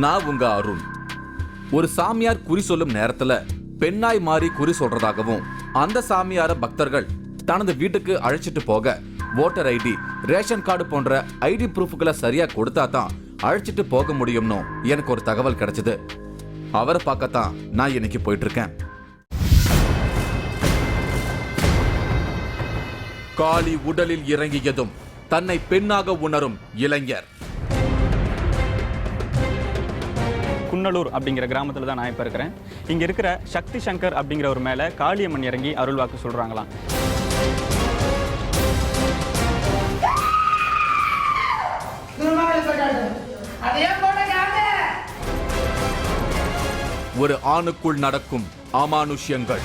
நான் உங்க அருண். ஒரு சாமியார் குறி சொல்லும் நேரத்துல பெண்ணாய் மாறி குறி சொல்றதாகவும் அந்த சாமியார பக்தர்கள் தனது வீட்டுக்கு அழைச்சிட்டு போக ஓட்டர் ஐடி, ரேஷன் கார்டு போன்ற ஐடி ப்ரூஃப்களை சரியா கொடுத்தா தான் அழைச்சிட்டு போக முடியும்னு எனக்கு ஒரு தகவல் கிடைச்சது. அவரை பார்க்கத்தான் நான் இன்னைக்கு போயிட்டு இருக்கேன். காளி உடலில் இறங்கியதும் தன்னை பெண்ணாக உணரும் இளைஞர். குன்னலூர் அப்படிங்கிற கிராமத்தில் தான் நான் இப்போ இருக்கிறேன். இங்கே இருக்கிற சக்தி சங்கர் அப்படிங்கிற ஒரு மேலே காளியம்மன் இறங்கி அருள்வாக்கு சொல்கிறாங்களாம். ஒரு ஆணுக்குள் நடக்கும் அமானுஷ்யங்கள்.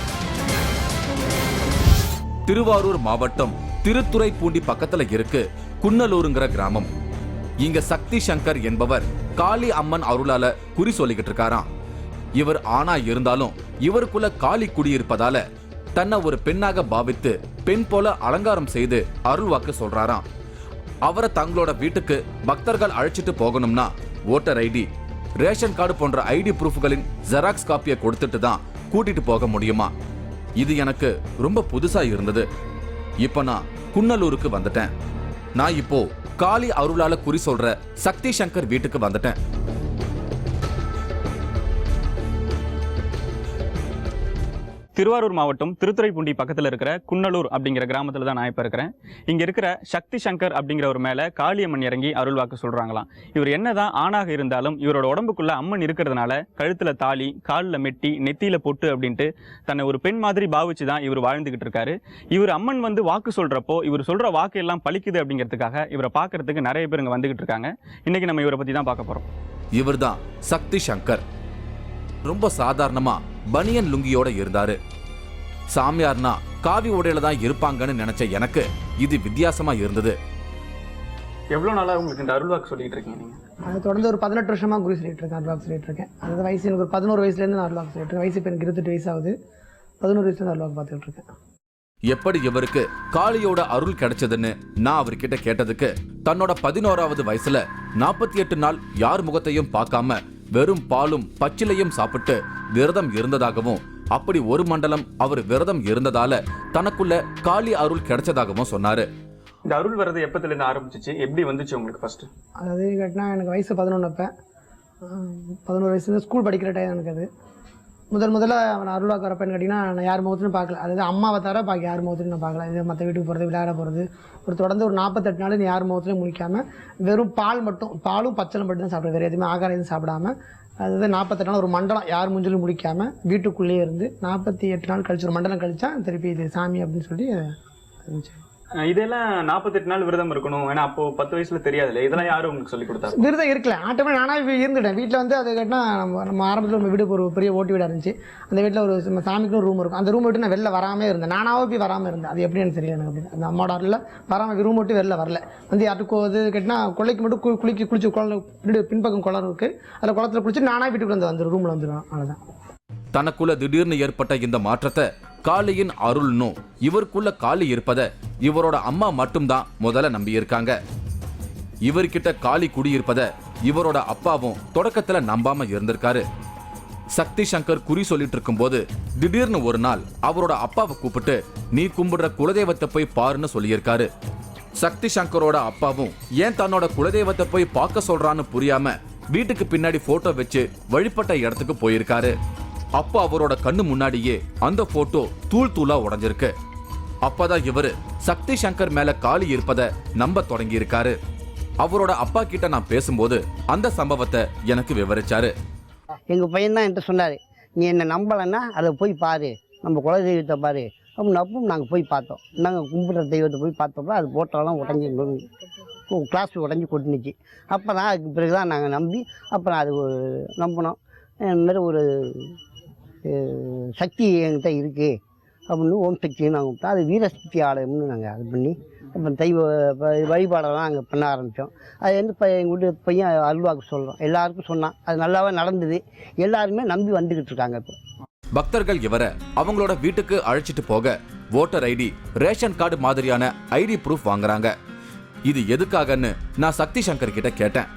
திருவாரூர் மாவட்டம் திருத்துறைப்பூண்டி பக்கத்துல இருக்கு குன்னலூருங்கிற கிராமம். இங்க சக்தி சங்கர் என்பவர் காளி அம்மன் அருளால குறி சொல்லிக்கிட்டு இருக்காராம். இவர் ஆணா இருந்தாலும் இவருக்குள்ள காளி குடியிருப்பதால தன்னை ஒரு பெண்ணாக பாவித்து பெண் போல அலங்காரம் செய்து அருள்வாக்கு சொல்றாராம். அவரை தங்களோட வீட்டுக்கு பக்தர்கள் அழைச்சிட்டு போகணும்னா ஓட்டர் ஐடி, ரேஷன் கார்டு போன்ற ஐடி ப்ரூஃப்களின் ஜெராக்ஸ் காப்பியை கொடுத்துட்டு தான் கூட்டிட்டு போக முடியுமா? இது எனக்கு ரொம்ப புதுசா இருந்தது. இப்ப நான் குன்னலூருக்கு வந்துட்டேன். நான் இப்போ காளி அருளால குறி சொல்ற சக்தி சங்கர் வீட்டுக்கு வந்துட்டேன். திருவாரூர் மாவட்டம் திருத்துறைப்பூண்டி பக்கத்தில் இருக்கிற குன்னலூர் அப்படிங்கிற கிராமத்தில் தான் நான் இப்போ இருக்கிறேன். இங்கே இருக்கிற சக்தி சங்கர் அப்படிங்கிற ஒரு மேலே காளியம்மன் இறங்கி அருள்வாக்கு சொல்கிறாங்களாம். இவர் என்னதான் ஆணாக இருந்தாலும் இவரோட உடம்புக்குள்ள அம்மன் இருக்கிறதுனால கழுத்தில் தாலி, காலில் மெட்டி, நெத்தியில் பொட்டு அப்படின்ட்டு தன்னை ஒரு பெண் மாதிரி பாவிச்சு தான் இவர் வாழ்ந்துகிட்டு இருக்காரு. இவர் அம்மன் வந்து வாக்கு சொல்கிறப்போ இவர் சொல்கிற வாக்கு எல்லாம் பலிக்குது அப்படிங்கிறதுக்காக இவரை பார்க்கறதுக்கு நிறைய பேர் இங்கே வந்துகிட்டு இருக்காங்க. இன்னைக்கு நம்ம இவரை பற்றி தான் பார்க்க போகிறோம். இவர் தான் சக்தி சங்கர். ரொம்ப சாதாரணமா பனியன் லுங்கியோட இருந்தாரு. சாமியார்னா காவி உடையில தான் இருப்பாங்கன்னு நினைச்ச எனக்கு இது வித்தியாசமா இருந்தது. எவ்வளவு நாளா உங்களுக்கு இந்த அருள்வாக்கு சொல்லிட்டு இருக்கீங்க நீங்க? அது தொடர்ந்து ஒரு 18 வருஷமா குறி சொல்லிட்டு இருக்கேன், அருள்வாக்கு சொல்லிட்டு இருக்கேன். அதாவது வயசு எனக்கு ஒரு 11 வயசுலேருந்து நான் அருள்வாக்கு சொல்லிட்டு இருக்கேன். வயசு இப்போ எனக்கு 28 வயசு ஆகுது. 11 வயசுலேருந்து அருள்வாக்கு பார்த்துட்டு இருக்கேன். எப்படி இவருக்கு காளியோட அருள் கிடைச்சதுன்னு நான் அவர்கிட்ட கேட்டதுக்கு தன்னோட 11வது வயசுல 48 நாள் யார் முகத்தையும் பார்க்காம வெறும் பாலும் பச்சிலையும் சாப்பிட்டு விரதம் இருந்ததாகவும், அப்படி ஒரு மண்டலம் அவர் விரதம் இருந்ததால தனக்குள்ள காளி அருள் கிடைச்சதாகவும் சொன்னாரு. இந்த அருள் வரது எப்பத்துல இருந்து ஆரம்பிச்சிச்சு, எப்படி வந்துச்சு உங்களுக்கு ஃபர்ஸ்ட்? அதாவது கேட்டினா எனக்கு வயசு 11. அப்போ 11 வயசுல ஸ்கூல் படிக்கிற டைம் எனக்கு. அது முதல்ல அவன் அருள்வாக்கு வரப்பன்னு கேட்டிங்கன்னா நான் யார் முகத்துலையும் பார்க்கல. அதாவது அம்மாவை தவிர பாக்கி யார் முகத்துலையும் நான் பார்க்கல. இது மற்ற வீட்டுக்கு போகிறது, விளையாட போகிறது, ஒரு தொடர்ந்து ஒரு 48 நாள் நீ யார் முகத்துலையும் முழிக்காமல் வெறும் பால் மட்டும், பாலும் பச்சளம் மட்டும் தான் சாப்பிடுவேன். வேறு எதுவுமே ஆகாரம் எதுவும் சாப்பிடாம, அதாவது 48 நாள் ஒரு மண்டலம் யார் மூஞ்சிலும் முடிக்காமல் வீட்டுக்குள்ளேயே இருந்து 48 நாள் கழிச்சு ஒரு மண்டலம் கழிச்சா திருப்பி இது சாமி அப்படின்னு சொல்லி இருந்துச்சு. இதெல்லாம் 48 நாள் விரதம் இருக்கணும். ஏன்னா அப்போ 10 வயசுல தெரியாதுல்ல, இதெல்லாம் யாரும் உங்களுக்கு சொல்லி கொடுத்தாங்க? விரதம் இருக்கல, ஆட்டோமே நானாக இருந்துட்டேன் வீட்டில். வந்து அது கேட்டால் நம்ம ஆரம்பத்தில் நம்ம வீடு ஒரு பெரிய ஓட்டு வீடாக இருந்துச்சு. அந்த வீட்டில் ஒரு சாமிக்கு ஒரு ரூம் இருக்கும். அந்த ரூம் விட்டு நான் வெளில வராமல் இருந்தேன். நானாவே போய் வராமல் இருந்தேன். அது எப்படி எனக்கு தெரியல. எனக்கு அந்த அம்மாவோட அருளில் வராமல் ரூம் விட்டு வெளில வரல. வந்து யாருக்கும் அது கேட்டால் கொள்ளைக்கு மட்டும் குளிச்சு வீடு பின்பக்கம் குளம் இருக்குது, அதில் குளத்தில் குளிச்சு நானாக வீட்டுக்கு வந்து ரூமில் வந்துடுவேன். அவ்வளோதான். தனக்குள்ள திடீர்னு ஏற்பட்ட இந்த மாற்றத்தை காளியின் அருள்னு, இவருக்குள்ள காளி இருப்பத இவரோட அம்மா மட்டும்தான் முதல்ல நம்பி இருக்காங்க. இவர்கிட்ட காளி குடியிருப்பத இவரோட அப்பாவும் தொடக்கத்துல நம்பாம இருந்திருக்காரு. சக்தி சங்கர் குறி சொல்லிட்டு இருக்கும் போது திடீர்னு ஒரு நாள் அவரோட அப்பாவை கூப்பிட்டு நீ கும்பிடுற குலதெய்வத்தை போய் பாருன்னு சொல்லியிருக்காரு. சக்தி சங்கரோட அப்பாவும் ஏன் தன்னோட குலதெய்வத்தை போய் பார்க்க சொல்றான்னு புரியாம வீட்டுக்கு பின்னாடி போட்டோ வச்சு வழிபட்ட இடத்துக்கு போயிருக்காரு. அப்போ அவரோட கண்ணு முன்னாடியே அந்த போட்டோ தூள் தூளா உடைஞ்சிருக்கு. அப்பதான் இவரு சக்தி சங்கர் மேல காளி இருப்பத நம்ப தொடங்கி இருக்காரு. அவரோட அப்பா கிட்ட நான் பேசும்போது அந்த சம்பவத்தை எனக்கு விவரிச்சாரு. எங்கள் பையன் தான் என்கிட்ட சொன்னார், நீ என்னை நம்பலைன்னா அதை போய் பாரு, நம்ம குல தெய்வத்தை பாரு அப்படின்னு. அப்பவும் நாங்கள் போய் பார்த்தோம். நாங்கள் கும்பிட்ற தெய்வத்தை போய் பார்த்தப்போ அது போட்டோலாம் உடஞ்சி கிளாஸ் உடஞ்சி கொட்டுனுச்சு. அப்போ தான் அதுக்கு பிறகு தான் நாங்கள் நம்பி அப்புறம் அது நம்பினோம். இந்தமாதிரி ஒரு சக்தி என்கிட்ட இருக்குது அப்படின்னு ஓம் சக்தின்னு நாங்கள் விட்டோம். அது வீரசக்தி ஆலயம்னு நாங்கள் அது பண்ணி அப்புறம் தெய்வ வழிபாடெல்லாம் நாங்கள் பண்ண ஆரம்பித்தோம். அது வந்து இப்போ எங்கள் வீட்டு பையன் அருள்வாக்கு சொல்கிறோம், எல்லாருக்கும் சொன்னான். அது நல்லாவே நடந்தது. எல்லாருமே நம்பி வந்துக்கிட்டு இருக்காங்க. இப்போ பக்தர்கள் இவரை அவங்களோட வீட்டுக்கு அழைச்சிட்டு போக ஓட்டர் ஐடி, ரேஷன் கார்டு மாதிரியான ஐடி ப்ரூஃப் வாங்குறாங்க. இது எதுக்காகன்னு நான் சக்தி சங்கர் கிட்ட கேட்டேன்.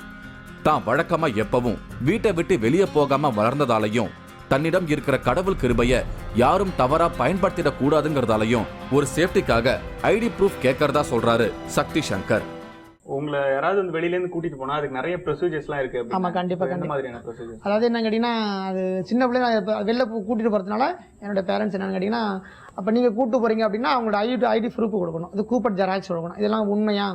தான் வழக்கமா எப்பவும் வீட்டை விட்டு வெளியே போகாம வளர்ந்ததாலையும் தன்னிடம் இருக்கிற கடவுள் கிருபைய யாரும் தவறா பயன்படுத்திடக் கூடாதுங்கிறதாலையும் ஒரு சேஃப்டிக்காக ஐடி ப்ரூஃப் கேட்கறதா சொல்றாரு சக்தி சங்கர். உங்களை யாராவது வந்து வெளியில இருந்து கூட்டிட்டு போனா அதுக்கு நிறைய ப்ரொசீஜர்ஸ்லாம் இருக்கு. ஆமா, கண்டிப்பா என்ன கண்டிப்பா. மாதிரியான ப்ரொசீஜர்? அதாவது என்ன கேட்டிங்கன்னா, அது சின்ன பிள்ளைங்க வெளில கூட்டிகிட்டு போகிறதுனால என்னோட பேரண்ட்ஸ் என்னன்னு கேட்டிங்கன்னா, அப்போ நீங்கள் கூப்பிட்டு போகிறீங்க அப்படின்னா அவங்களோட ஐடி ப்ரூஃப் கொடுக்கணும், அது கூப்பட் ஜெராக்ஸ் கொடுக்கணும். இதெல்லாம் உண்மையா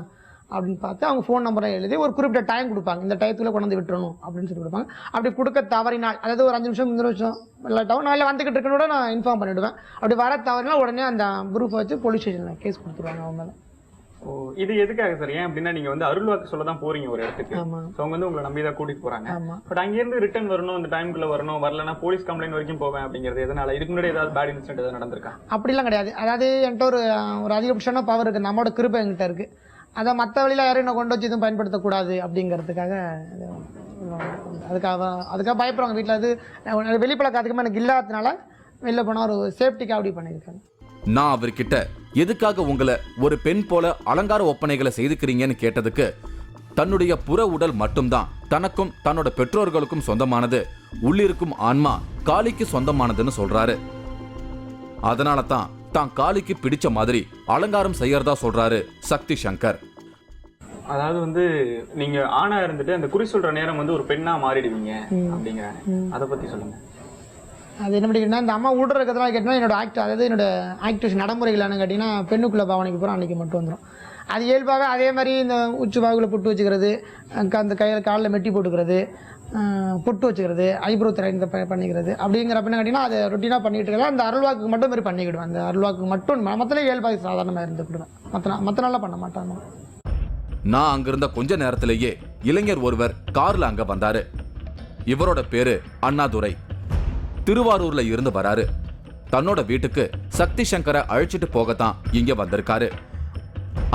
அப்படின்னு பார்த்து அவங்க ஃபோன் நம்பரை எழுதி ஒரு குறிப்பிட்ட டைம் கொடுப்பாங்க, இந்த டயத்தில் கொண்டு வந்து விட்டுறணும் அப்படின்னு சொல்லி கொடுப்பாங்க. அப்படி கொடுக்க தவறினால், அதாவது ஒரு 5 நிமிஷம் 3 நிமிஷம் இல்லாட்டாவும் நான் வந்துக்கிட்டு இருக்கனோட நான் இன்ஃபார்ம் பண்ணிவிடுவேன். அப்படி வர தவறினால் உடனே அந்த ப்ரூஃபை வச்சு போலீஸ் ஸ்டேஷனில் கேஸ் கொடுத்துருவாங்க அவங்க மேலே. ஓ, இது எதுக்காக சார்? ஏன் அப்படின்னா நீங்க வந்து அருள்வாக்கு சொல்ல தான் போறீங்க ஒரு இடத்துக்கு. ஸோ அவங்க வந்து உங்களை நம்பி தான் கூட்டிட்டு போறாங்க. பட் அங்கேருந்து ரிட்டர்ன் வரணும், இந்த டைமுக்குள்ள வரணும், வரலன்னா போலீஸ் கம்ப்ளைண்ட் வரைக்கும் போவேன் அப்படிங்கிறது எதனால? இதுக்கு முன்னாடி ஏதாவது பேட் இன்சிடென்ட் ஏதாவது நடந்திருக்கா? அப்படிலாம் கிடையாது. அதாவது என்கிட்ட ஒரு அதிகபட்சமான பவர் இருக்குது, நம்மளோட கிருபை என்கிட்ட இருக்குது. அதை மற்ற வழியில் யாரும் என்ன கொண்டு வச்சு எதுவும் பயன்படுத்தக்கூடாது அப்படிங்கிறதுக்காக அதுக்காக பயப்படுறாங்க வீட்டில். அது வெளிப்பழக்கம் அதிகமாக எனக்கு இல்லாததுனால வெளில போனால் ஒரு சேஃப்டிக்காக அப்படி பண்ணியிருக்காங்க. நான் அவர்கிட்ட எதுக்காக உங்களை ஒரு பெண் போல அலங்கார ஒப்பனைகளை செய்துக்கிறீங்கன்னு கேட்டதுக்கு, தன்னுடைய புற உடல் மட்டும்தான் தனக்கும் தன்னோட பெற்றோர்களுக்கும் சொந்தமானது, உள்ளிருக்கும் ஆன்மா காளிக்கு சொந்தமானதுன்னு சொல்றாரு. அதனால தான் காளிக்கு பிடிச்ச மாதிரி அலங்காரம் செய்யறதா சொல்றாரு சக்தி சங்கர். அதாவது வந்து நீங்க ஆணா இருந்துட்டு அந்த குறி சொல்ற நேரம் வந்து ஒரு பெண்ணா மாறிடுவீங்க அப்படிங்கிறாங்க, அதை பத்தி சொல்லுங்க. அது என்ன பண்ணிக்கிட்டா, இந்த அம்மா ஊடுற இருக்கிறதுனால கேட்டிங்கன்னா என்னோட அதாவது என்னோட ஆக்டிவேஷன் நடைமுறைகளானு கேட்டிங்கன்னா பெண்ணுக்குள்ளே பாவனைக்கு போகிறோம் அன்றைக்கி மட்டும் வந்துடும். அது இயல்பாக அதே மாதிரி இந்த உச்சி பாகுல பொட்டு வச்சுக்கிறது, அந்த காலில் மெட்டி போட்டுக்கிறது, பொட்டு வச்சுக்கிறது, ஐப்ரோ த்ரெட் பண்ணிக்கிறது அப்படிங்கிறப்பன்னு கேட்டிங்கன்னா அது ரொட்டீனாக பண்ணிக்கிட்டு இருக்கிறதா. அந்த அருள்வாக்கு மட்டும் மாதிரி பண்ணிக்கிடுவேன். அந்த அருள்வாக்கு மட்டும் மற்றல இயல்பாக சாதாரணமாக இருந்துக்கிடுவேன், மற்ற நாளாக பண்ண மாட்டாங்க. நான் அங்கிருந்த கொஞ்ச நேரத்திலேயே இளைஞர் ஒருவர் கார்ல அங்க வந்தாரு. இவரோட பேரு அண்ணாதுரை. திருவாரூர்ல இருந்து வராரு. தன்னோட வீட்டுக்கு சக்தி சங்கரை அழைச்சிட்டு போகத்தான் இங்க வந்திருக்காரு.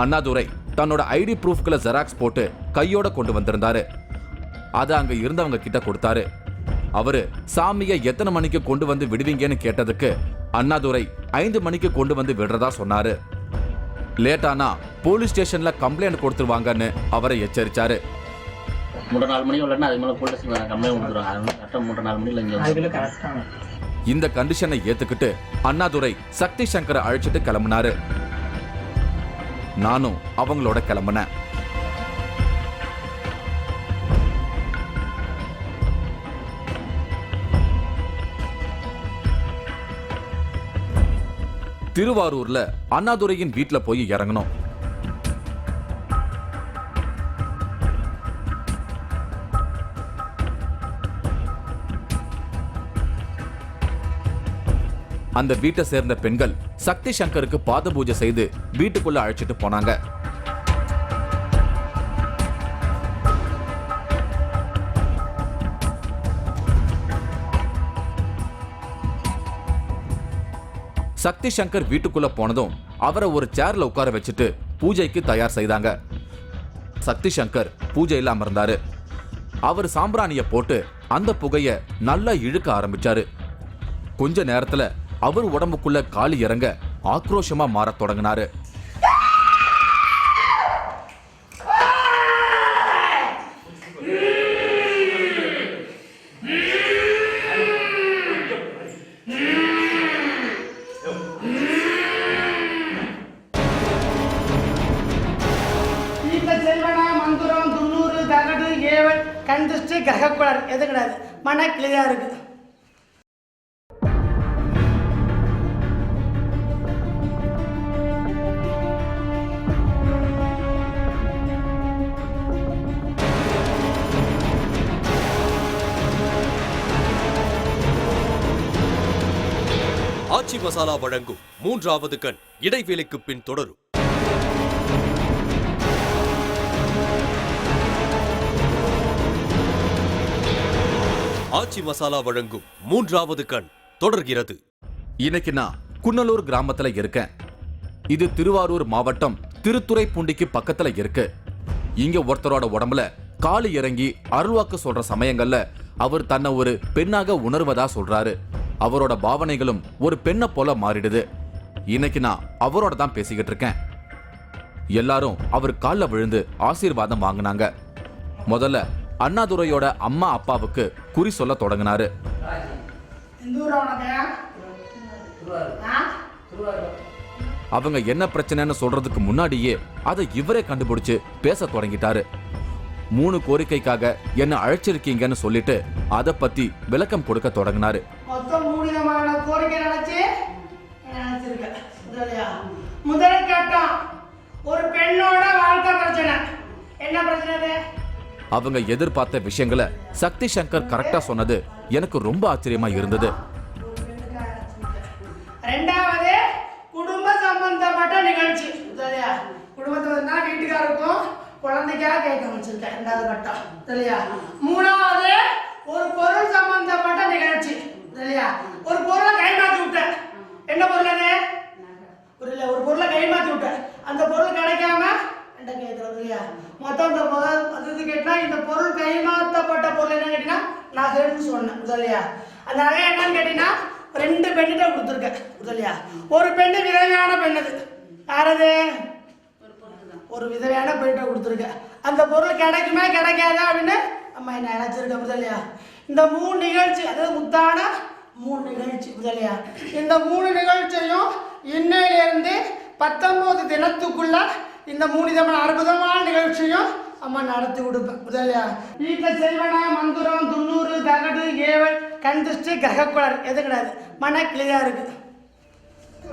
அண்ணாதுரை தன்னோட ஐடி ப்ரூஃப்களை ஜெராக்ஸ் போட்டு கையோட கொண்டு வந்திருந்தாரு. அதை அங்க இருந்தவங்க கிட்ட கொடுத்தாரு. அவரு சாமியை எத்தனை மணிக்கு கொண்டு வந்து விடுவீங்கன்னு கேட்டதுக்கு அண்ணாதுரை 5 மணிக்கு கொண்டு வந்து விடுறதா சொன்னாரு. லேட்டானா போலீஸ் ஸ்டேஷன்ல கம்ப்ளைண்ட் கொடுத்துருவாங்கன்னு அவரை எச்சரிச்சாரு. 3-4 மணி இல்லைன்னா அது மேலே போலீஸ் கம்ப்ளைண்ட் கொடுத்துருவாங்க. கரெக்டாக 3-4 மணியில் இங்கே இந்த கண்டிஷனை ஏத்துக்கிட்டு அண்ணாதுரை சக்தி சங்கரை அழைச்சிட்டு கிளம்பினாரு. நானும் அவங்களோட கிளம்பினேன். திருவாரூர்ல அண்ணாதுரையின் வீட்டுல போய் இறங்கணும். அந்த வீட்டை சேர்ந்த பெண்கள் சக்தி சங்கருக்கு பாத பூஜை செய்து வீட்டுக்குள்ள அழைச்சிட்டு போனாங்க. சக்தி சங்கர் வீட்டுக்குள்ள போனதும் அவரை ஒரு சேர்ல உட்கார வச்சுட்டு பூஜைக்கு தயார் செய்தாங்க. சக்தி சங்கர் பூஜையில அமர்ந்தாரு. அவர் சாம்பிராணிய போட்டு அந்த புகைய நல்லா இழுக்க ஆரம்பிச்சாரு. கொஞ்ச நேரத்துல அவர் உடம்புக்குள்ள காலி இறங்க ஆக்ரோஷமா மாறத் தொடங்கினாரு. மந்திரம் 90 தகடு ஏவல் கந்திஷ்டு கிரகக்குளர் எது கிடையாது, மன கிளியா இருக்கு. ஆச்சி மசாலா வழங்கும் 3வது கண் இடைவேளைக்கு பின் தொடரும். ஆச்சி மசாலா வழங்கும் 3வது கண் தொடர்கிறது. இன்னைக்கு நான் குன்னலூர் கிராமத்துல இருக்கேன். இது திருவாரூர் மாவட்டம் திருத்துறைப்பூண்டிக்கு பக்கத்துல இருக்கு. இங்க ஒருத்தரோட உடம்புல காலி இறங்கி அருள்வாக்கு சொல்ற சமயங்கள்ல அவர் தன்னை ஒரு பெண்ணாக உணர்வதா சொல்றாரு. அவரோட பாவனைகளும் ஒரு பெண்ணை போல மாறிடுது. இன்னைக்கு நான் அவரோட தான் பேசிக்கிட்டு இருக்கேன். எல்லாரும் அவர் காலில் விழுந்து ஆசீர்வாதம் வாங்கினாங்க. முதல்ல அண்ணாதுரையோட அம்மா அப்பாவுக்கு குறி சொல்ல தொடங்கினாரு. அவங்க என்ன பிரச்சனைன்னு சொல்றதுக்கு முன்னாடியே அதை இவரே கண்டுபிடிச்சு பேச தொடங்கிட்டாரு. 3 கோரிக்கைக்காக என்ன அழைச்சிருக்கீங்கன்னு சொல்லிட்டு அதை பத்தி விளக்கம் கொடுக்க தொடங்கினாரு. மொத்தம் 3 விதமான கோரிக்கை நினைச்சிருக்கேன். முதல் கட்டம் ஒரு பெண்ணோட வாழ்க்கை பிரச்சனை. என்ன பிரச்சனை? அவங்க எதிர்பார்த்த விஷயங்களை சக்தி சங்கர் கரெக்டா சொன்னது எனக்கு ரொம்ப ஆச்சரியமா இருந்தது. ரெண்டாவது குடும்ப சம்பந்தப்பட்ட நிகழ்ச்சி. குடும்பத்தை வீட்டுக்காருக்கும் குழந்தைக்காக கேட்க வச்சிருக்கேன். ரெண்டாவது கட்டம் சரியா. மூணாவது ஒரு பொருள் சம்பந்தப்பட்ட நிகழ்ச்சி சரியா. ஒரு பொருளை கைமாற்றி விட்டேன். என்ன பொருள் அது? புரியல. ஒரு பொருளை கைமாற்றி விட்டேன். அந்த பொருள் கிடைக்காம என்ன கேட்கறது இல்லையா. மொத்தம் இந்த அது கேட்டா இந்த பொருள் கைமாற்றப்பட்ட பொருள் என்ன கேட்டீங்கன்னா நகைன்னு சொன்னேன் இல்லையா. அந்த நகை என்னன்னு கேட்டீங்கன்னா 2 பெண்ணிட்ட கொடுத்துருக்கேன் இல்லையா. ஒரு பெண்ணு விதவையான பெண். அது யாரது? ஒரு விதவையான பெண்ணிட்ட கொடுத்துருக்கேன். அந்த பொருள் கிடைக்குமா கிடைக்காதா அப்படின்னு அம்மா என்ன நினைச்சிருக்கேன் இல்லையா. இந்த 3 நிகழ்ச்சி, அதாவது முத்தான 3 நிகழ்ச்சி இல்லையா. இந்த 3 நிகழ்ச்சியும் இன்னையிலிருந்து 19 தினத்துக்குள்ள இந்த 3 விதமான அற்புதமான நிகழ்ச்சியும் அம்மா நடத்தி கொடுப்பேன் இல்லையா. வீட்டில் செய்வன மந்திரம், துண்ணூறு, தகடு, ஏவல், கந்திஷ்டி, கிரகக்குளர் எது கிடையாது. மன கிளியா இருக்கு.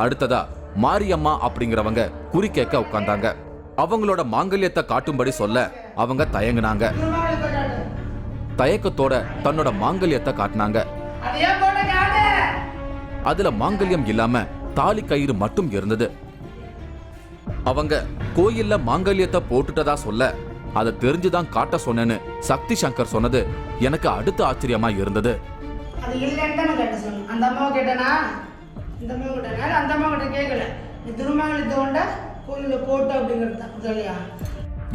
அடுத்ததா மாரியம்மா அப்படிங்கிறவங்க குறி கேட்க உட்கார்ந்தாங்க. அவங்களோட மாங்கல்யத்தை காட்டும்படி சொல்ல அவங்க தயங்குனாங்க. தயக்கத்தோட தன்னோட மாங்கல்யத்தை காட்டினாங்க. அதுல மாங்கல்யம் இல்லாம தாலி கயிறு மட்டும் இருந்தது. அவங்க கோயில்ல மாங்கல்யத்தை போட்டுட்டதா சொல்ல அதை தெரிஞ்சுதான் காட்ட சொன்னேன்னு சக்தி சங்கர் சொன்னது எனக்கு அடுத்த ஆச்சரியமா இருந்தது. அது இல்லைன்னு கேட்ட சொன்னேன். அந்த அம்மாவை கேட்டனா, இந்த அம்மாவை கேட்டனா, அந்த அம்மா கிட்ட கேட்கல. நீ திருமங்கலத்தை கொண்ட கோயிலில் போட்டு அப்படிங்கிறது தான் இல்லையா.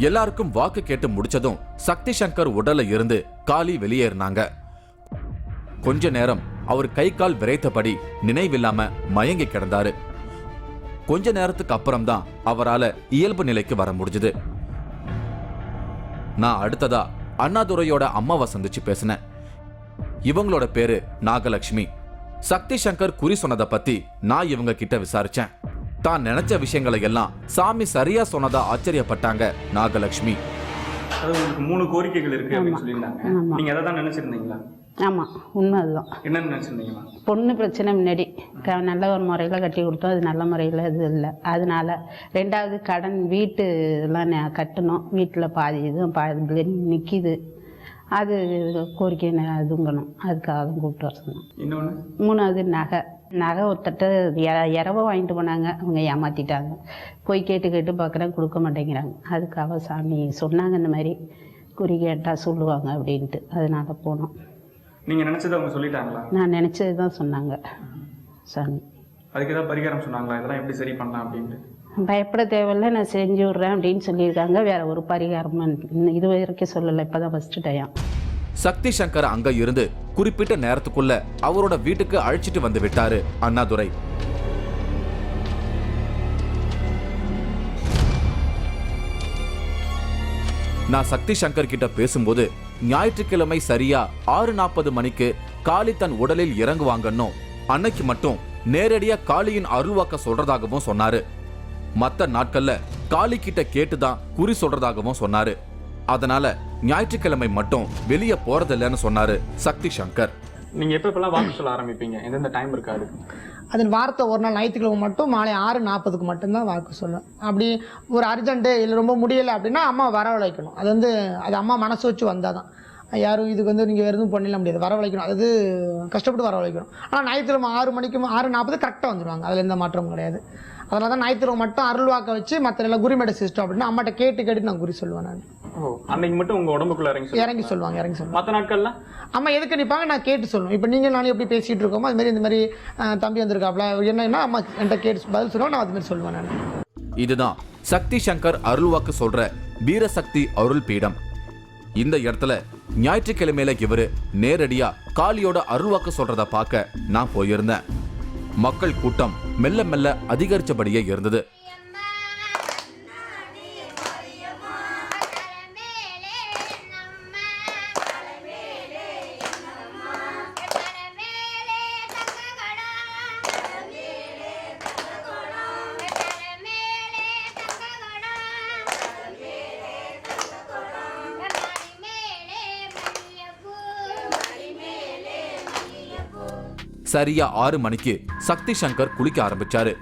எல்லாருக்கும் வாக்கு கேட்டு முடிச்சதும் சக்தி சங்கர் உடல இருந்து காளி வெளியேறினாங்க. கொஞ்ச நேரம் அவர் கை கால் விரைத்தபடி நினைவில்லாம மயங்கி கிடந்தாரு. கொஞ்ச நேரத்துக்கு அப்புறம் தான் அவரால் இயல்பு நிலைக்கு வர முடிஞ்சது. நான் அடுத்ததா அண்ணாதுரையோட அம்மாவை சந்திச்சு பேசினேன். இவங்களோட பேரு நாகலட்சுமி. சக்தி சங்கர் குறி சொன்னதை பத்தி நான் இவங்க கிட்ட விசாரிச்சேன். தான் நினைச்ச விஷயங்களை எல்லாம் சாமி சரியா சொன்னதா ஆச்சரியப்பட்டாங்க நாகலட்சுமி. அது உங்களுக்கு 3 கோரிக்கைகள் இருக்கு அப்படின்னு சொல்லியிருந்தாங்க. நீங்க அதை தான் நினைச்சிருந்தீங்களா? ஆமாம், உண்மை அதுதான். என்னன்னு நினைச்சிருந்தீங்களா? பொண்ணு பிரச்சனை முன்னாடி நல்ல ஒரு முறையில் கட்டி கொடுத்தோம். அது நல்ல முறையில் இது இல்லை. அதனால 2வது கடன் வீட்டுலாம் கட்டணும். வீட்டில் பாதி இதுவும் பாதி நிற்கிது. அது கோரிக்கை இதுங்கணும். அதுக்காக கூப்பிட்டு வர சொன்னோம். இன்னொன்று 3வது நகை ஒருத்தட்ட இரவ வாங்கிட்டு போனாங்க. அவங்க ஏமாற்றிட்டாங்க. போய் கேட்டு பார்க்குறேன், கொடுக்க மாட்டேங்கிறாங்க. அதுக்காக சாமி சொன்னாங்க இந்த மாதிரி குறி கேட்டால் சொல்லுவாங்க அப்படின்ட்டு. அதனால போனோம். நீங்கள் நினச்சதை அவங்க சொல்லிட்டாங்களா? நான் நினச்சது தான் சொன்னாங்க சாமி. அதுக்கு ஏதாவது பரிகாரம் சொன்னாங்களா? இதெல்லாம் எப்படி சரி பண்ணலாம் அப்படின்ட்டு? பயப்பட தேவையில்லை, நான் செஞ்சு விட்றேன் அப்படின்னு சொல்லியிருக்காங்க. வேற ஒரு பரிகாரமும் இது வரைக்கும் சொல்லலை. இப்போ தான் ஃபஸ்ட்டு டைம். சக்தி சங்கர் அங்க இருந்து குறிப்பிட்ட நேரத்துக்குள்ள அவரோட வீட்டுக்கு அழைச்சிட்டு வந்து விட்டாரு அண்ணாதுரை. நான் சக்தி சங்கர் கிட்ட பேசும்போது ஞாயிற்றுக்கிழமை சரியா 6:40 மணிக்கு காளி தன் உடலில் இறங்குவாங்கன்னு அன்னைக்கு மட்டும் நேரடியா காளியின் அருள்வாக்க சொல்றதாகவும் சொன்னாரு. மத்த நாட்கள்ல காளி கிட்ட கேட்டுதான் குறி சொல்றதாகவும் சொன்னாரு. அதனால ஞாயிற்றுக்கிழமை மட்டும் வெளியே போறதில்லைன்னு சொன்னாரு சக்தி சங்கர். நீங்க எப்பெல்லாம் வாக்கு சொல்ல ஆரம்பிப்பீங்க? எந்தெந்த டைம் இருக்காது? அது வாரத்தை ஒரு நாள் ஞாயிற்றுக்கிழமை மட்டும் மாலை 6:40க்கு மட்டும்தான் வாக்கு சொல்லுவேன். அப்படி ஒரு அர்ஜென்ட்டு இல்லை ரொம்ப முடியலை அப்படின்னா அம்மா வரவழைக்கணும். அது அம்மா மனசு வச்சு வந்தால் தான். யாரும் இதுக்கு நீங்கள் வேறு எதுவும் பண்ணிட முடியாது. வரவழைக்கணும். அது கஷ்டப்பட்டு வரவழைக்கணும். ஆனால் ஞாயிற்றுக்கிழமை 6 மணிக்கு 6:40 கரெக்டாக வந்துடுவாங்க. அதில் எந்த மாற்றமும் கிடையாது. அதனால தான் ஞாயிற்றுக்கிழமை மட்டும் அருள்வாக்க வச்சு மற்ற எல்லாம் குறிமேட சிஸ்டம் அப்படின்னா அம்மாட்ட கேட்டு நான் குறி சொல்லுவேன். நான் அன்னைக்கு மட்டும் உங்கள் உடம்புக்குள்ள இறங்கி சொல்லுவாங்க. மற்ற நாட்கள்ல அம்மா எதுக்கு நிற்பாங்க, நான் கேட்டு சொல்லுவேன். இப்போ நீங்கள் நானும் எப்படி பேசிகிட்டு இருக்கோமோ அதுமாரி இந்த மாதிரி தம்பி வந்திருக்காப்ல என்னன்னா அம்மா என்கிட்ட கேட்டு பதில் சொல்லுவோம். நான் அதுமாரி சொல்லுவேன். நான் இதுதான் சக்தி சங்கர் அருள்வாக்கு சொல்ற வீரசக்தி அருள் பீடம். இந்த இடத்துல ஞாயிற்றுக்கிழமையில இவரு நேரடியா காளியோட அருள்வாக்கு சொல்றத பார்க்க நான் போயிருந்தேன். மக்கள் கூட்டம் மெல்ல மெல்ல அதிகரிச்சபடியே இருந்தது. சரியா 6 மணிக்கு சக்தி சங்கர் குளிக்க ஆரம்பிச்சாரு.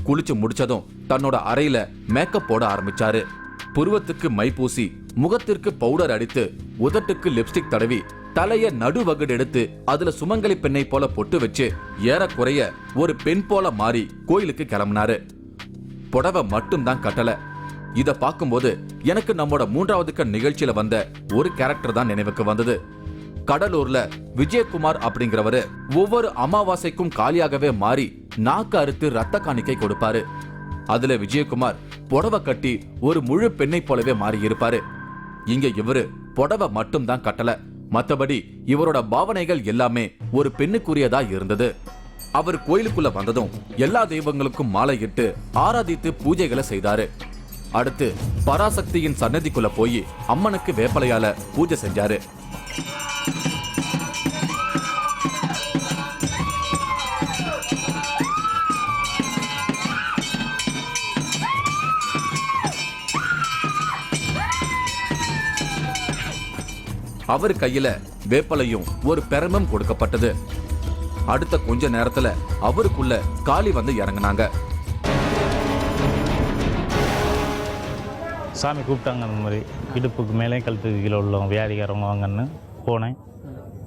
குளிச்சு முடிச்சதும் தன்னோட அறையில மேக்கப் போட ஆரம்பிச்சாரு. புருவத்துக்கு மை பூசி, முகத்திற்கு பவுடர் அடித்து, உதட்டுக்கு லிப்ஸ்டிக் தடவி, தலைய நடுவகுடு எடுத்து அதுல சுமங்கலி பெண்ணை போல பொட்டு வச்சு ஏறக்குறைய ஒரு பெண் போல மாறி கோயிலுக்கு கிளம்பினாரு. புடவை மட்டும் தான் கட்டல. இத பார்க்கும்போது எனக்கு நம்மோட 3வது கண் நிகழ்ச்சியில வந்த ஒரு கேரக்டர் தான் நினைவுக்கு வந்தது. கடலூர்ல விஜயகுமார் அப்படிங்கிறவரு ஒவ்வொரு அமாவாசைக்கும் காலியாகவே மாறி நாக்கு அறுத்து ரத்த காணிக்கை கொடுப்பாரு. அதுல விஜயகுமார் புடவை கட்டி ஒரு முழு பெண்ணை போலவே மாறி இருப்பாரு. இங்க இவரு புடவை மட்டும் தான் கட்டல, மத்தபடி இவரோட பாவனைகள் எல்லாமே ஒரு பெண்ணுக்குரியதா இருந்தது. அவர் கோயிலுக்குள்ள வந்ததும் எல்லா தெய்வங்களுக்கும் மாலையிட்டு ஆராதித்து பூஜைகளை செய்தாரு. அடுத்து பராசக்தியின் சன்னதிக்குள்ள போய் அம்மனுக்கு வேப்பலையால பூஜை செஞ்சாரு. அவர் கையில வேப்பலையும் ஒரு பெரமும் கொடுக்கப்பட்டது. அடுத்த கொஞ்ச நேரத்துல அவருக்குள்ள காளி வந்து இறங்குனாங்க. சாமி கூப்பிட்டாங்க, அந்த மாதிரி இடுப்புக்கு மேலே கழுத்துக்கு கீழே உள்ளவங்க வியாதிகாரவங்க வாங்கன்னு போனேன்.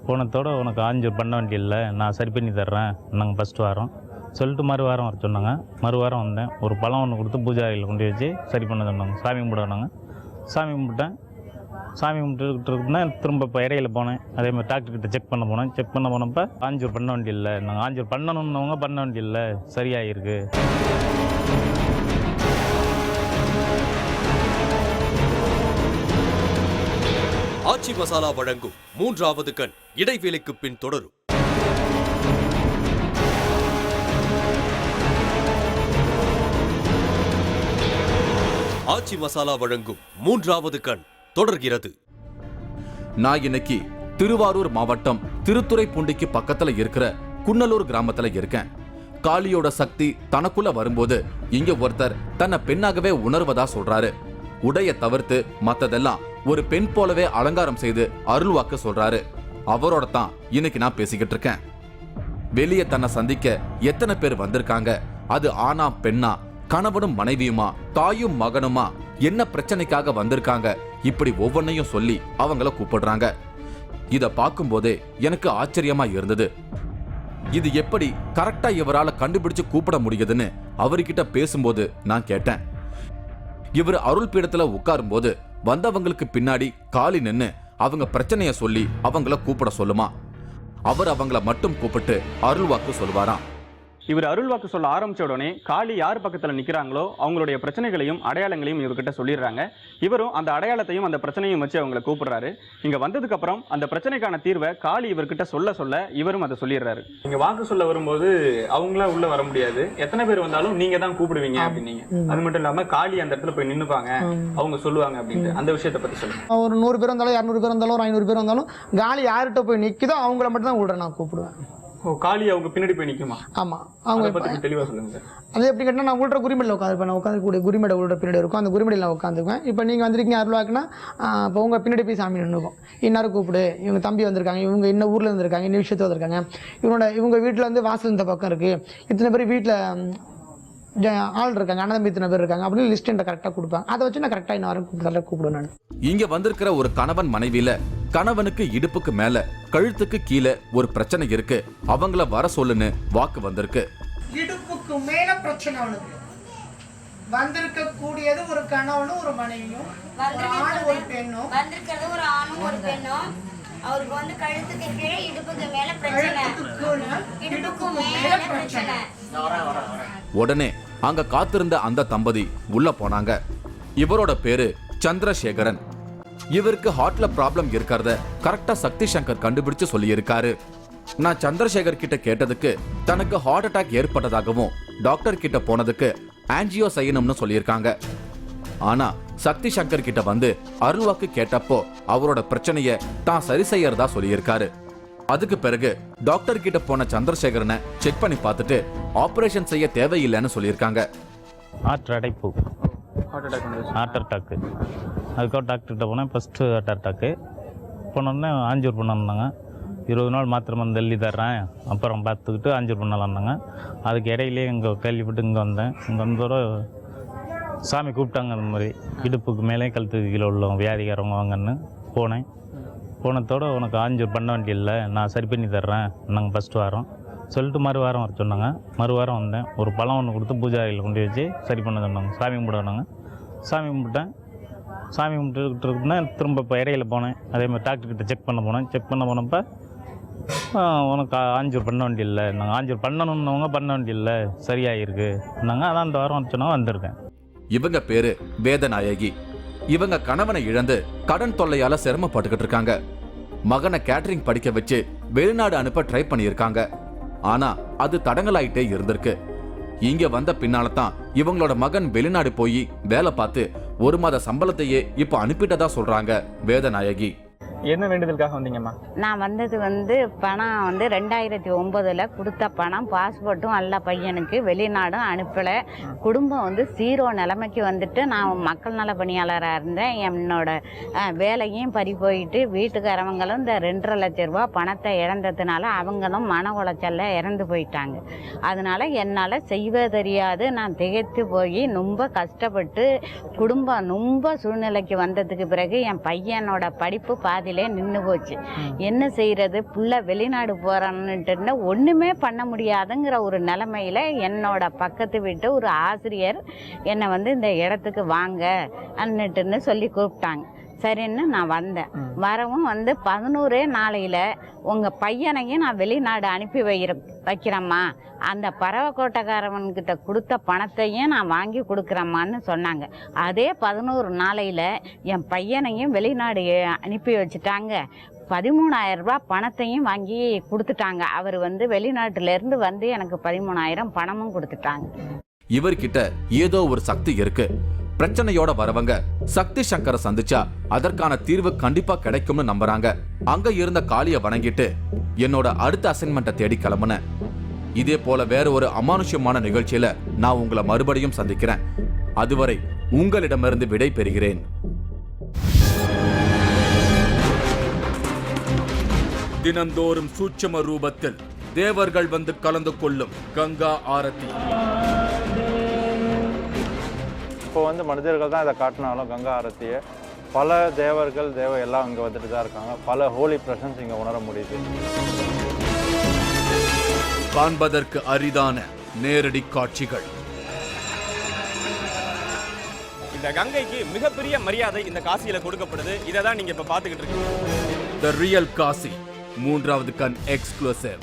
போனதோட உனக்கு ஆஞ்சூர் பண்ண வேண்டியில்லை, நான் சரி பண்ணி தர்றேன், நாங்கள் ஃபஸ்ட்டு வாரம் சொல்லிட்டு மறுவாரம் வர சொன்னாங்க. மறுவாரம் வந்தேன். ஒரு பழம் ஒன்று கொடுத்து பூஜை அறையில் கொண்டு வச்சு சரி பண்ண சொன்னாங்க. சாமி கும்பிடுவாங்க. சாமி கும்பிட்டேன். சாமி கும்பிட்டுக்கிட்டு இருக்குன்னா திரும்ப இப்போ இடையில போனேன். அதே மாதிரி டாக்டர்கிட்ட செக் பண்ண போனேன். செக் பண்ண போனப்போ ஆஞ்சூர் பண்ண வேண்டியில்லை, நாங்கள் ஆஞ்சூர் பண்ணணுன்னவங்க பண்ண வேண்டியில்லை, சரியாயிருக்கு. ஆச்சி மசாலா வழங்கும் 3வது கண் இடைவேளைக்கு பின் தொடரும். ஆச்சி மசாலா வழங்கும் 3வது கண் தொடர்கிறது. நான் இன்னைக்கு திருவாரூர் மாவட்டம் திருத்துறைப்பூண்டிக்கு பக்கத்துல இருக்கிற குன்னலூர் கிராமத்துல இருக்கேன். காளியோட சக்தி தனக்குள்ள வரும்போது இங்க ஒருத்தர் தன்னை பெண்ணாகவே உணர்வதா சொல்றாரு. உடைய தவிர்த்து மத்ததெல்லாம் ஒரு பெண் போலவே அலங்காரம் செய்து அருள்வாக்கு சொல்றாரு. அவரோட தான் இன்னைக்கு நான் பேசிக்கிட்டு இருக்கேன். வெளியே தன்னை சந்திக்க எத்தனை பேர் வந்திருக்காங்க, அது ஆணா பெண்ணா, கணவனும் மனைவியுமா, தாயும் மகனுமா, என்ன பிரச்சனைக்காக வந்திருக்காங்க, இப்படி ஒவ்வொன்னையும் சொல்லி அவங்கள கூப்பிடுறாங்க. இத பார்க்கும் போதே எனக்கு ஆச்சரியமா இருந்தது. இது எப்படி கரெக்டா இவரால கண்டுபிடிச்சு கூப்பிட முடியுதுன்னு அவர்கிட்ட பேசும்போது நான் கேட்டேன். இவர் அருள் பீடத்துல உட்காரும் போது வந்தவங்களுக்கு பின்னாடி காளி நின்னு அவங்க பிரச்சனைய சொல்லி அவங்கள கூப்பிட சொல்லுமா. அவர் அவங்கள மட்டும் கூப்பிட்டு அருள்வாக்கு சொல்வாராம். இவர் அருள்வாக்கு சொல்ல ஆரம்பிச்ச உடனே காளி யார் பக்கத்துல நிக்கிறாங்களோ அவங்களுடைய பிரச்சனைகளையும் அடையாளங்களையும் இவர்கிட்ட சொல்லிடுறாங்க. இவரும் அந்த அடையாளத்தையும் அந்த பிரச்சனையும் வச்சு அவங்களை கூப்பிடுறாரு. இங்க வந்ததுக்கு அப்புறம் அந்த பிரச்சனைக்கான தீர்வை காளி இவர்கிட்ட சொல்ல சொல்ல இவரும் அதை சொல்லிடுறாரு. இங்க வாக்கு சொல்ல வரும்போது அவங்களா உள்ள வர முடியாது, எத்தனை பேர் வந்தாலும் நீங்க தான் கூப்பிடுவீங்க அப்படின்னீங்க. அது மட்டும் இல்லாம காளி அந்த இடத்துல போய் நின்னுப்பாங்க, அவங்க சொல்லுவாங்க அப்படின்ட்டு அந்த விஷயத்தை பத்தி சொல்லுங்க. ஒரு 100 பேர் வந்தாலும் 200 பேர் வந்தாலும் ஒரு 500 பேர் வந்தாலும் காளி யார்கிட்ட போய் நிற்குதோ அவங்கள மட்டும் தான் விடுறேன், நான் கூப்பிடுவேன். காளி அவங்க பின்னாடி போய் நிக்குமா? ஆமா, அவங்க பத்தி தெளிவா சொல்லுங்க சார். அது எப்படி கேட்டால் நான் உள்ள குறிமேடில் உட்காந்துருப்பேன். நான் உட்காந்து குறிமேடை உள்ள பின்னாடி இருக்கும், அந்த குறிமேடியில் உட்காந்துக்குவேன். இப்போ நீங்கள் வந்திருக்கீங்க அருள்வாக்குன்னா இப்போ உங்கள் பின்னாடி போய் சாமி நின்றுக்கும். இன்னாரும் கூப்பிடு, இவங்க தம்பி வந்திருக்காங்க, இவங்க இன்னும் ஊரில் இருந்திருக்காங்க, இன்னும் விஷயத்தில் வந்திருக்காங்க, இவங்க வீட்டில் வந்து வாசல் இந்த பக்கம் இருக்குது, இத்தனை பேர் வீட்டில் ஆள் இருக்காங்க, அண்ணன் இத்தனை பேர் இருக்காங்க அப்படின்னு லிஸ்ட் என்கிட்ட கரெக்டாக கொடுப்பாங்க. அதை வச்சு நான் கரெக்டாக இன்னும் கூப்பிடுவேன். நான் இங்க வந்திருக்கிற ஒரு கணவன் மனைவியில கணவனுக்கு இடுப்புக்கு மேல கழுத்துக்கு கீழே ஒரு பிரச்சனை இருக்கு, அவங்கள வர சொல்லுன்னு வாக்கு வந்திருக்கு. இடுப்புக்கு மேல பிரச்சனை அவனுக்கு வந்திருக்க கூடியது ஒரு கணவனும் ஒரு மனைவியும், ஒரு ஆணும் ஒரு பெண்ணும். வந்திருக்கிறது ஒரு ஆணும் ஒரு பெண்ணும். அவருக்கு வந்து கழுத்துக்கு கீழே இடுப்புக்கு மேல பிரச்சனை, இடுப்புக்கு மேல பிரச்சனை. உடனே அங்க காத்திருந்த அந்த தம்பதி உள்ள போனாங்க. இவரோட பேரு சந்திரசேகரன். இவருக்கு ஹார்ட்ல ப்ராப்ளம் இருக்கிறத கரெக்டா சக்தி சங்கர் கண்டுபிடிச்சு சொல்லி இருக்காரு. நான் சந்திரசேகர் கிட்ட கேட்டதுக்கு தனக்கு ஹார்ட் அட்டாக் ஏற்பட்டதாகவும் டாக்டர் கிட்ட போனதுக்கு ஆன்ஜியோ செய்யணும்னு சொல்லியிருக்காங்க. ஆனா சக்தி சங்கர் கிட்ட வந்து அருள்வாக்கு கேட்டப்போ அவரோட பிரச்சனைய தான் சரி செய்யறதா சொல்லியிருக்காரு. அதுக்கு பிறகு டாக்டர் கிட்ட போன சந்திரசேகரனை செக் பண்ணி பார்த்துட்டு ஆபரேஷன் செய்ய தேவையில்லைன்னு சொல்லியிருக்காங்க. ஹார்ட் அடைப்பு, ஹார்ட் அட்டாக்கு. அதுக்கப்புறம் டாக்டர்கிட்ட போனேன். ஃபஸ்ட்டு ஹார்ட் அட்டாக்கு போனோடனே ஆஞ்சூர் பண்ணாங்க. 20 நாள் மாத்திரை மருந்து எழுதி தர்றேன், அப்புறம் பார்த்துக்கிட்டு ஆஞ்சூர் பண்ணலான்னாங்க. அதுக்கு இடையிலே இங்கே கேள்விப்பட்டு இங்கே வந்தேன். இங்கே வந்ததோட சாமி கூப்பிட்டாங்க, அந்த மாதிரி இடுப்புக்கு மேலே கழுத்துக்கு கீழே உள்ள வியாதிக்காரவங்க வாங்கன்னு போனேன். போனதோட உனக்கு ஆஞ்சூர் பண்ண வேண்டியில்லை, நான் சரி பண்ணி தர்றேன், நாங்கள் ஃபஸ்ட்டு வாரம் சொல்லிட்டு மறுவாரம் வர சொன்னாங்க. மறுவாரம் வந்தேன். ஒரு பழம் ஒன்று கொடுத்து பூஜாரியில் கொண்டு வச்சு சரி பண்ண சொன்னாங்க. சாமி கும்பிட சொன்னாங்க. சாமி கும்பிட்டேன். சாமி கும்பிட்டுக்கிட்டு இருக்குன்னா திரும்ப இப்போ இடையில போனேன். அதே மாதிரி டாக்டர்கிட்ட செக் பண்ண போனேன். செக் பண்ண போனப்போ உனக்கு ஆஞ்சூர் பண்ண வேண்டியில்லை, நாங்கள் ஆஞ்சூர் பண்ணணுன்னவங்க பண்ண வேண்டியில்லை, சரியாயிருக்கு நாங்கள். அதான் அந்த வாரம் சொன்னாங்க, வந்திருக்கேன். இவங்க பேரு வேதநாயகி. இவங்க கணவனை இழந்து கடன் தொல்லையால சிரமப்பட்டுக்கிட்டு இருக்காங்க. மகனை கேட்டரிங் படிக்க வச்சு வெளிநாடு அனுப்ப ட்ரை பண்ணியிருக்காங்க. ஆனா அது தடங்கலாயிட்டே இருந்திருக்கு. இங்க வந்த பின்னால தான் இவங்களோட மகன் வெளிநாடு போய் வேலை பார்த்து 1 மாத சம்பளத்தையே இப்ப அனுப்பிட்டதா சொல்றாங்க வேதநாயகி. என்ன வேண்டுதலுக்காக வந்தீங்கம்மா? நான் வந்தது பணம் 2009 கொடுத்த பணம், பாஸ்போர்ட்டும் அல்ல பையனுக்கு, வெளிநாடும் அனுப்பலை. குடும்பம் 0 நிலைமைக்கு வந்துட்டு நான் மக்கள் நல பணியாளராக இருந்தேன். என்னோட வேலையும் பறி போயிட்டு வீட்டுக்காரவங்களும் இந்த 2.5 லட்ச ரூபா பணத்தை இழந்ததுனால அவங்களும் மன உளைச்சல்ல இறந்து போயிட்டாங்க. அதனால என்னால் செய்வ தெரியாது. நான் திகைத்து போய் ரொம்ப கஷ்டப்பட்டு குடும்பம் ரொம்ப சூழ்நிலைக்கு வந்ததுக்கு பிறகு என் பையனோட படிப்பு பாதியிலே நின்று போச்சு. என்ன செய்யறது, புள்ள வெளிநாடு போறான்னுட்டு ஒண்ணுமே பண்ண முடியாதுங்கிற ஒரு நிலைமையில என்னோட பக்கத்து வீட்டு ஒரு ஆசிரியர் என்னை இந்த இடத்துக்கு வாங்க அன்னுட்டுன்னு சொல்லி கூப்பிட்டாங்க. சரின்னு நான் வந்தேன். வரவும் 11 நாளையில் உங்கள் பையனையும் நான் வெளிநாடு அனுப்பி வைக்கிறேம்மா, அந்த பறவைக்கோட்டைக்காரவன்கிட்ட கொடுத்த பணத்தையும் நான் வாங்கி கொடுக்குறேம்மான்னு சொன்னாங்க. அதே 11 நாளையில் என் பையனையும் வெளிநாடு அனுப்பி வச்சுட்டாங்க. 13,000 ரூபாய் பணத்தையும் வாங்கி கொடுத்துட்டாங்க. அவர் வெளிநாட்டிலேருந்து எனக்கு 13,000 பணமும் கொடுத்துட்டாங்க. இவர்கிட்ட ஏதோ ஒரு சக்தி இருக்கு. பிரச்சனையோட வரவங்க சக்தி சங்கரை சந்திச்சா அதற்கான தீர்வு கண்டிப்பா கிடைக்கும்னு நம்புறாங்க. அங்க இருந்த காளிய வணங்கிட்டு என்னோட அடுத்த அசைன்மெண்ட்டை தேடி கிளம்புனேன். இதே போல வேற ஒரு அமானுஷ்யமான நிகழ்ச்சியில நான் உங்களை மறுபடியும் சந்திக்கிறேன். அதுவரை உங்களிடமிருந்து விடை பெறுகிறேன். தினந்தோறும் சூட்சும ரூபத்தில் தேவர்கள் கலந்து கொள்ளும் கங்கா ஆரத்தி. இப்போ மனிதர்கள் தான் இதை காட்டினாலும் கங்கா ஆரத்தியை பல தேவர்கள் எல்லாம் இங்கே வந்துட்டு தான் இருக்காங்க. பல ஹோலி பிரசன்ஸ் இங்கே உணர முடியுது. காண்பதற்கு அரிதான நேரடி காட்சிகள். இந்த கங்கைக்கு மிகப்பெரிய மரியாதை இந்த காசியில கொடுக்கப்படுது. இதை தான் நீங்க இப்ப பாத்துக்கிட்டு இருக்கீங்க. தி ரியல் காசி 3வது கண் எக்ஸ்க்ளூசிவ்.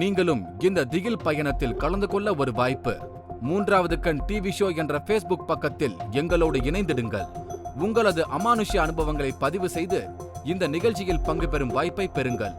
நீங்களும் இந்த திகில் பயணத்தில் கலந்து கொள்ள ஒரு வாய்ப்பு. 3வது கண் டிவி ஷோ என்ற Facebook பக்கத்தில் எங்களோடு இணைந்திடுங்கள். உங்களது அமானுஷ்ய அனுபவங்களை பதிவு செய்து இந்த நிகழ்ச்சியில் பங்கு பெறும் வாய்ப்பை பெறுங்கள்.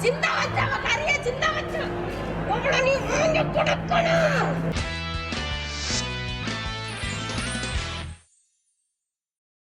சின்ன வச்ச கறிய சின்ன வச்சு உங்களை நீ கொடுக்கணும்.